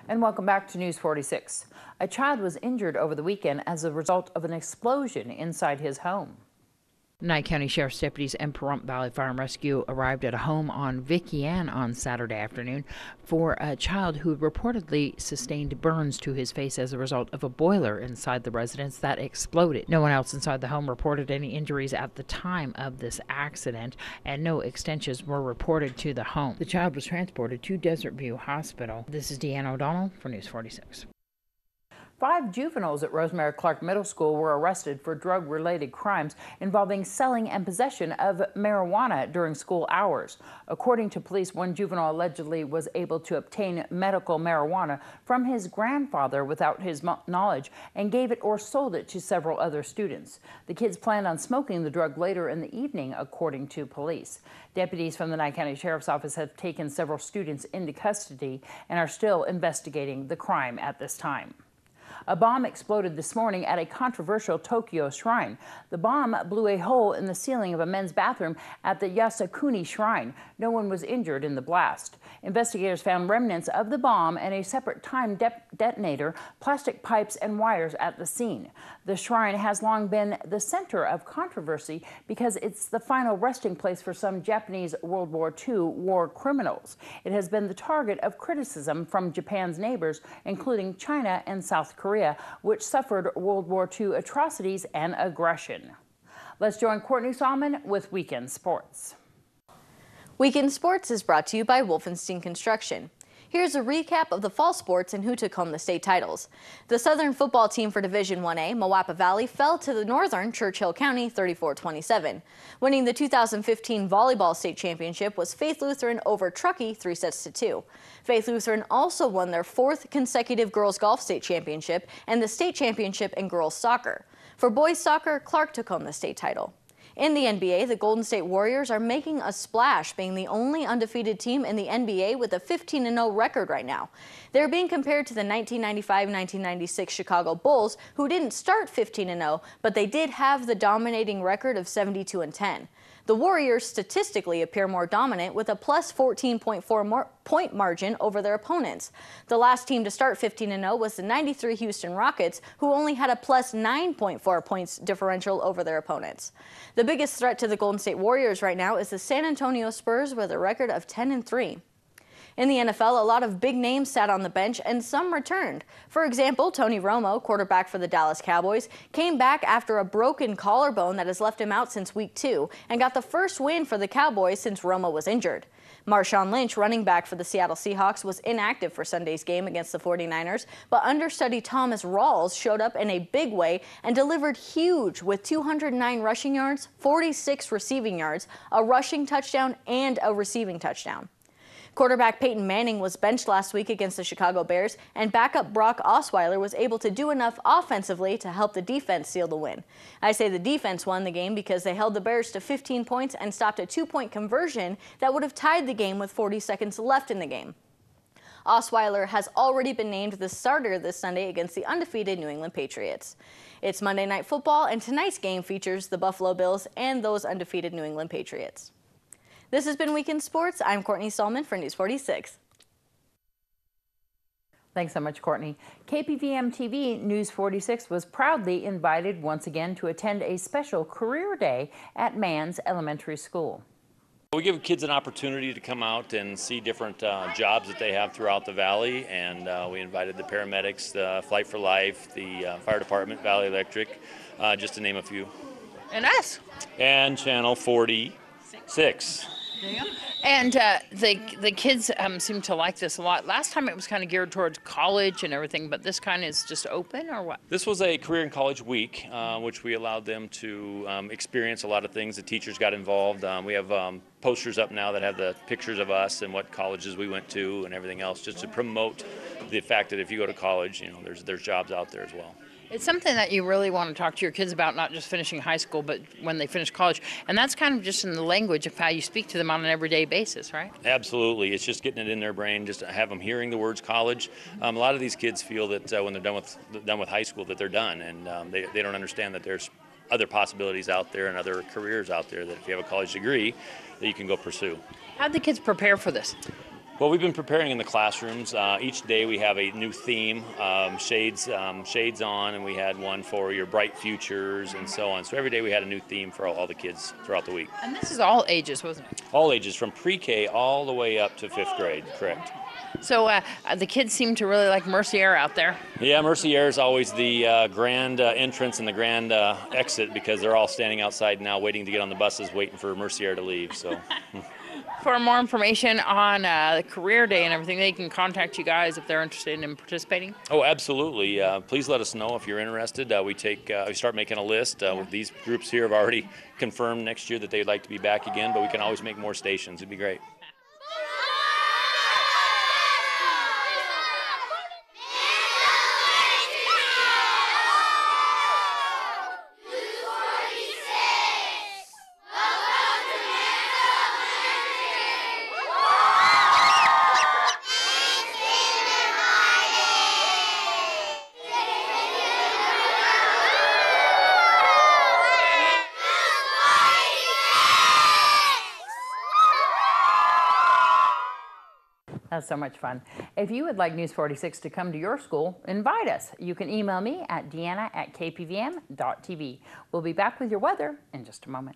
And welcome back to News 46. A child was injured over the weekend as a result of an explosion inside his home. Nye County Sheriff's deputies and Pahrump Valley Fire and Rescue arrived at a home on Vicky Ann on Saturday afternoon for a child who reportedly sustained burns to his face as a result of a boiler inside the residence that exploded. No one else inside the home reported any injuries at the time of this accident, and no extensions were reported to the home. The child was transported to Desert View Hospital. This is Deanna O'Donnell for News 46. 5 juveniles at Rosemary Clark Middle School were arrested for drug-related crimes involving selling and possession of marijuana during school hours. According to police, one juvenile allegedly was able to obtain medical marijuana from his grandfather without his knowledge and gave it or sold it to several other students. The kids planned on smoking the drug later in the evening, according to police. Deputies from the Nye County Sheriff's Office have taken several students into custody and are still investigating the crime at this time. A bomb exploded this morning at a controversial Tokyo shrine. The bomb blew a hole in the ceiling of a men's bathroom at the Yasukuni Shrine. No one was injured in the blast. Investigators found remnants of the bomb and a separate timed detonator, plastic pipes, and wires at the scene. The shrine has long been the center of controversy because it's the final resting place for some Japanese World War II war criminals. It has been the target of criticism from Japan's neighbors, including China and South Korea, which suffered World War II atrocities and aggression. Let's join Courtney Solomon with Weekend Sports. Weekend Sports is brought to you by Wolfenstein Construction. Here's a recap of the fall sports and who took home the state titles. The Southern football team for Division 1A, Moapa Valley, fell to the Northern Churchill County 34-27. Winning the 2015 volleyball state championship was Faith Lutheran over Truckee 3-2. Faith Lutheran also won their 4th consecutive girls golf state championship and the state championship in girls soccer. For boys soccer, Clark took home the state title. In the NBA, the Golden State Warriors are making a splash, being the only undefeated team in the NBA with a 15-0 record right now. They're being compared to the 1995-1996 Chicago Bulls, who didn't start 15-0, but they did have the dominating record of 72-10. The Warriors statistically appear more dominant with a plus 14.4 point margin over their opponents. The last team to start 15-0 was the 93 Houston Rockets, who only had a plus 9.4 points differential over their opponents. The biggest threat to the Golden State Warriors right now is the San Antonio Spurs with a record of 10-3. In the NFL, a lot of big names sat on the bench and some returned. For example, Tony Romo, quarterback for the Dallas Cowboys, came back after a broken collarbone that has left him out since week 2 and got the first win for the Cowboys since Romo was injured. Marshawn Lynch, running back for the Seattle Seahawks, was inactive for Sunday's game against the 49ers, but understudy Thomas Rawls showed up in a big way and delivered huge with 209 rushing yards, 46 receiving yards, a rushing touchdown, and a receiving touchdown. Quarterback Peyton Manning was benched last week against the Chicago Bears, and backup Brock Osweiler was able to do enough offensively to help the defense seal the win. I say the defense won the game because they held the Bears to 15 points and stopped a 2-point conversion that would have tied the game with 40 seconds left in the game. Osweiler has already been named the starter this Sunday against the undefeated New England Patriots. It's Monday Night Football, and tonight's game features the Buffalo Bills and those undefeated New England Patriots. This has been Weekend Sports. I'm Courtney Solomon for News 46. Thanks so much, Courtney. KPVM TV News 46 was proudly invited once again to attend a special career day at Manns Elementary School. We give kids an opportunity to come out and see different jobs that they have throughout the valley, and we invited the paramedics, the Flight for Life, the fire department, Valley Electric, just to name a few. And us. And Channel 46. And the kids seem to like this a lot. Last time it was kind of geared towards college and everything, but this kind is just open, or what? This was a career and college week, which we allowed them to experience a lot of things. The teachers got involved. We have posters up now that have the pictures of us and what colleges we went to and everything else, just to promote the fact that if you go to college, you know, there's jobs out there as well. It's something that you really want to talk to your kids about, not just finishing high school, but when they finish college. And that's kind of just in the language of how you speak to them on an everyday basis, right? Absolutely. It's just getting it in their brain, just to have them hearing the words college. A lot of these kids feel that when they're done with high school that they're done, and they don't understand that there's other possibilities out there and other careers out there that if you have a college degree that you can go pursue. How did the kids prepare for this? Well, we've been preparing in the classrooms. Each day we have a new theme, shades on, and we had one for your bright futures and so on. So every day we had a new theme for all the kids throughout the week. And this is all ages, wasn't it? All ages, from pre-K all the way up to 5th grade, correct. So the kids seem to really like Mercier out there. Yeah, Mercier is always the grand entrance and the grand exit, because they're all standing outside now waiting to get on the buses, waiting for Mercier to leave. So. For more information on the career day and everything, they can contact you guys if they're interested in participating. Oh, absolutely. Please let us know if you're interested. We start making a list. These groups here have already confirmed next year that they'd like to be back again, but we can always make more stations. It'd be great. That's so much fun. If you would like News 46 to come to your school, invite us. You can email me at deanna@kpvm.tv. We'll be back with your weather in just a moment.